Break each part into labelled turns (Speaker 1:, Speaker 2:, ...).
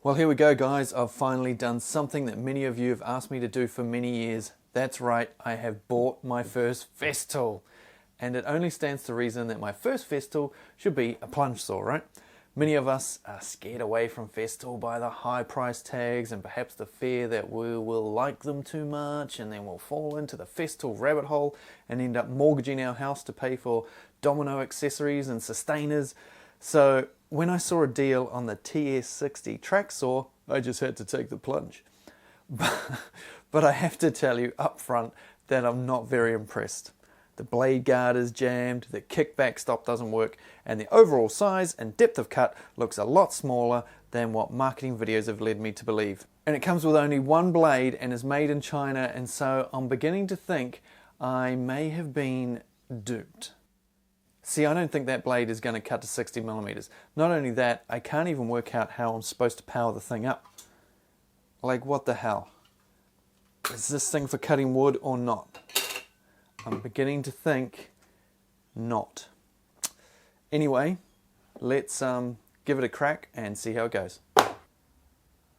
Speaker 1: Well, here we go, guys. I've finally done something that many of you have asked me to do for many years. That's right, I have bought my first Festool. And it only stands to reason that my first Festool should be a plunge saw, right? Many of us are scared away from Festool by the high price tags and perhaps the fear that we will like them too much and then we'll fall into the Festool rabbit hole and end up mortgaging our house to pay for domino accessories and sustainers. So when I saw a deal on the TS60 track saw, I just had to take the plunge. But I have to tell you up front that I'm not very impressed. The blade guard is jammed, the kickback stop doesn't work, and the overall size and depth of cut looks a lot smaller than what marketing videos have led me to believe. And it comes with only one blade and is made in China, and so I'm beginning to think I may have been duped. See, I don't think that blade is going to cut to 60 millimeters. Not only that, I can't even work out how I'm supposed to power the thing up. Like, what the hell? Is this thing for cutting wood or not? I'm beginning to think not. Anyway, let's give it a crack and see how it goes.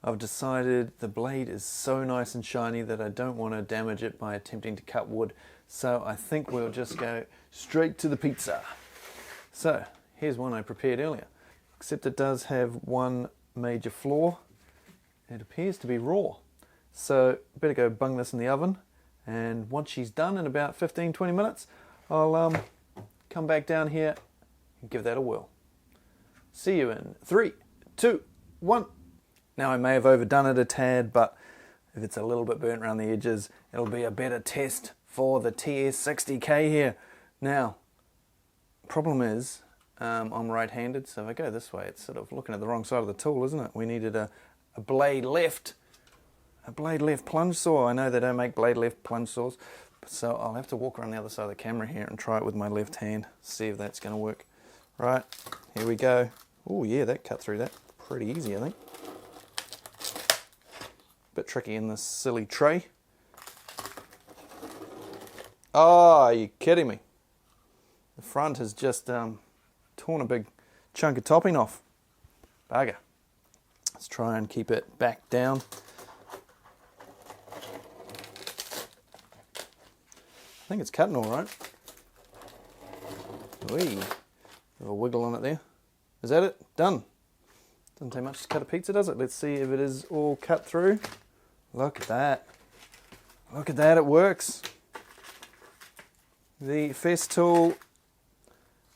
Speaker 1: I've decided the blade is so nice and shiny that I don't want to damage it by attempting to cut wood. So I think we'll just go straight to the pizza. So here's one I prepared earlier, except it does have one major flaw. It appears to be raw. So better go bung this in the oven, and once she's done in about 15-20 minutes, I'll come back down here and give that a whirl. See you in 3, 2, 1. Now I may have overdone it a tad, but if it's a little bit burnt around the edges, it'll be a better test for the TS60K here. Now, problem is, I'm right-handed, so if I go this way, it's sort of looking at the wrong side of the tool, isn't it? We needed a blade left plunge saw. I know they don't make blade left plunge saws, so I'll have to walk around the other side of the camera here and try it with my left hand, see if that's going to work. Right, here we go. Oh yeah, that cut through that pretty easy, I think. Bit tricky in this silly tray. Oh, are you kidding me? The front has just torn a big chunk of topping off. Bugger. Let's try and keep it back down. I think it's cutting all right. Whee. A wiggle on it there. Is that it? Done. Doesn't take much to cut a pizza, does it? Let's see if it is all cut through. Look at that. Look at that, it works. The Festool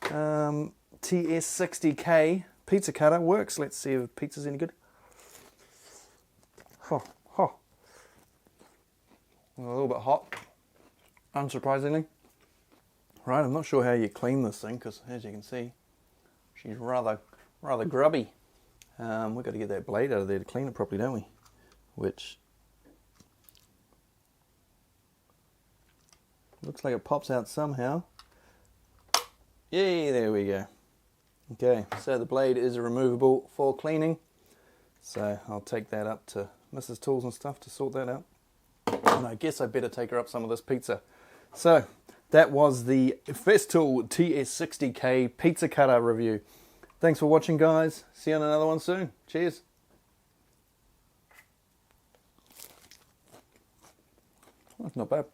Speaker 1: TS60K pizza cutter works. Let's see if pizza's any good. A little bit hot, unsurprisingly. Right, I'm not sure how you clean this thing, because as you can see, she's rather grubby. We've got to get that blade out of there to clean it properly, don't we? Which looks like it pops out somehow. Yay, there we go. Okay, so the blade is removable for cleaning. So I'll take that up to Mrs. Tools and stuff to sort that out. And I guess I better take her up some of this pizza. So that was the Festool TS60K pizza cutter review. Thanks for watching, guys. See you on another one soon. Cheers. That's not bad.